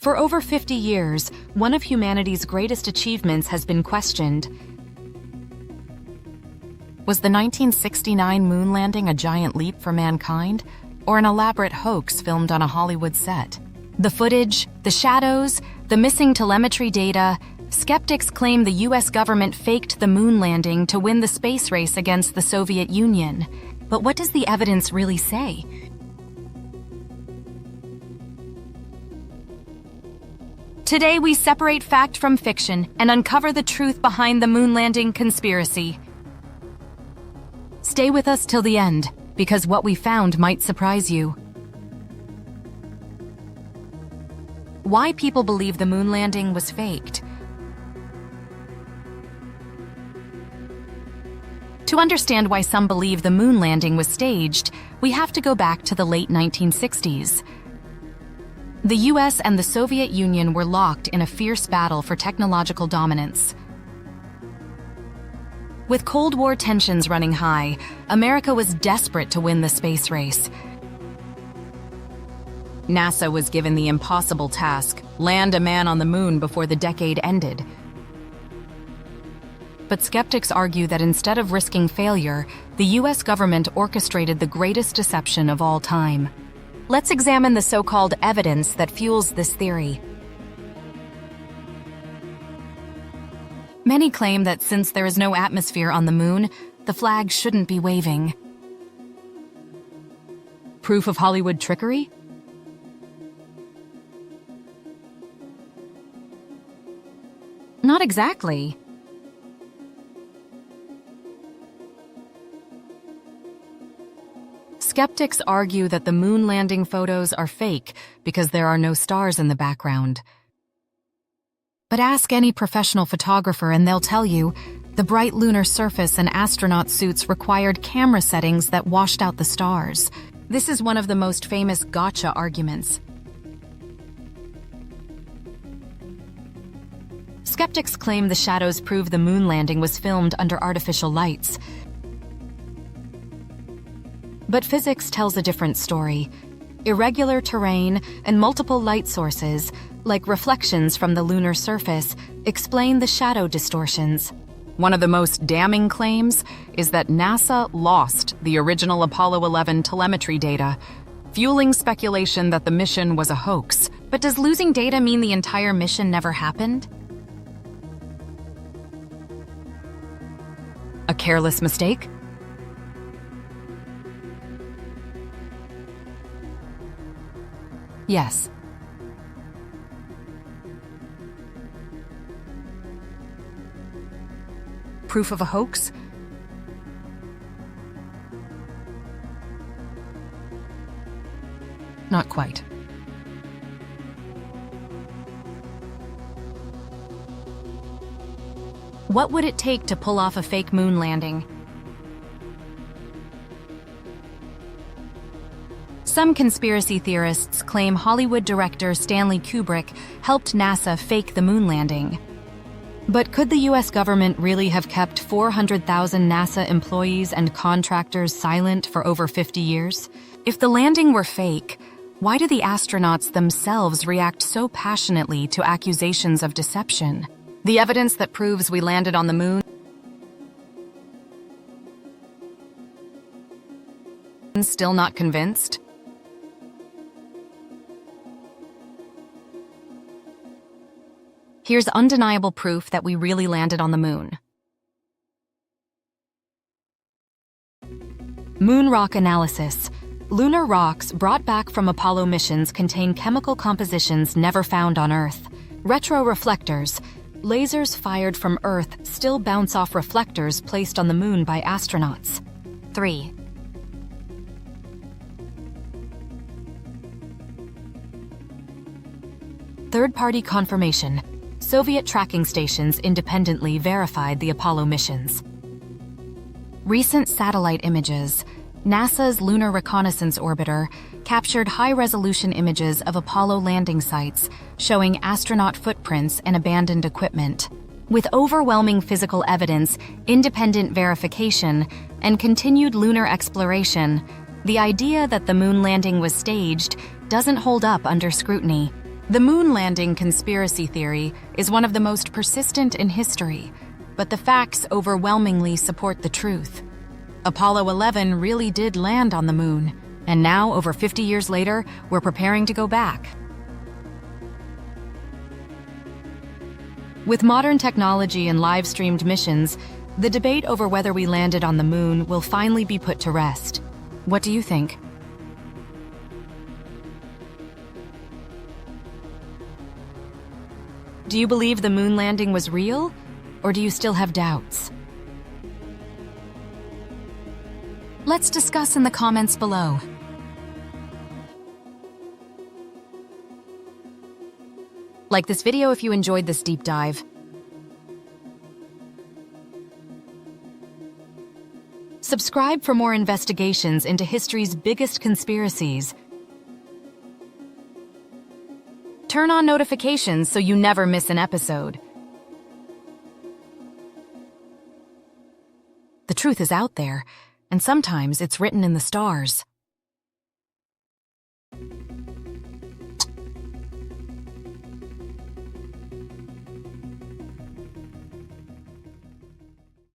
For over 50 years, one of humanity's greatest achievements has been questioned. Was the 1969 moon landing a giant leap for mankind, or an elaborate hoax filmed on a Hollywood set? The footage, the shadows, the missing telemetry data, skeptics claim the US government faked the moon landing to win the space race against the Soviet Union. But what does the evidence really say? Today, we separate fact from fiction and uncover the truth behind the moon landing conspiracy. Stay with us till the end, because what we found might surprise you. Why people believe the moon landing was faked. To understand why some believe the moon landing was staged, we have to go back to the late 1960s. The US and the Soviet Union were locked in a fierce battle for technological dominance. With Cold War tensions running high, America was desperate to win the space race. NASA was given the impossible task: land a man on the moon before the decade ended. But skeptics argue that instead of risking failure, the US government orchestrated the greatest deception of all time. Let's examine the so-called evidence that fuels this theory. Many claim that since there is no atmosphere on the moon, the flag shouldn't be waving. Proof of Hollywood trickery? Not exactly. Skeptics argue that the moon landing photos are fake because there are no stars in the background. But ask any professional photographer and they'll tell you the bright lunar surface and astronaut suits required camera settings that washed out the stars. This is one of the most famous gotcha arguments. Skeptics claim the shadows prove the moon landing was filmed under artificial lights. But physics tells a different story. Irregular terrain and multiple light sources, like reflections from the lunar surface, explain the shadow distortions. One of the most damning claims is that NASA lost the original Apollo 11 telemetry data, fueling speculation that the mission was a hoax. But does losing data mean the entire mission never happened? A careless mistake? Yes. Proof of a hoax? Not quite. What would it take to pull off a fake moon landing? Some conspiracy theorists claim Hollywood director Stanley Kubrick helped NASA fake the moon landing. But could the US government really have kept 400,000 NASA employees and contractors silent for over 50 years? If the landing were fake, why do the astronauts themselves react so passionately to accusations of deception? The evidence that proves we landed on the moon? Still not convinced? Here's undeniable proof that we really landed on the moon. Moon rock analysis. Lunar rocks brought back from Apollo missions contain chemical compositions never found on Earth. Retroreflectors. Lasers fired from Earth still bounce off reflectors placed on the moon by astronauts. 3. Third-party confirmation. Soviet tracking stations independently verified the Apollo missions. Recent satellite images. NASA's Lunar Reconnaissance Orbiter captured high-resolution images of Apollo landing sites showing astronaut footprints and abandoned equipment. With overwhelming physical evidence, independent verification, and continued lunar exploration, the idea that the moon landing was staged doesn't hold up under scrutiny. The moon landing conspiracy theory is one of the most persistent in history, but the facts overwhelmingly support the truth. Apollo 11 really did land on the moon, and now, over 50 years later, we're preparing to go back. With modern technology and live-streamed missions, the debate over whether we landed on the moon will finally be put to rest. What do you think? Do you believe the moon landing was real, or do you still have doubts? Let's discuss in the comments below. Like this video if you enjoyed this deep dive. Subscribe for more investigations into history's biggest conspiracies. Turn on notifications so you never miss an episode. The truth is out there, and sometimes it's written in the stars.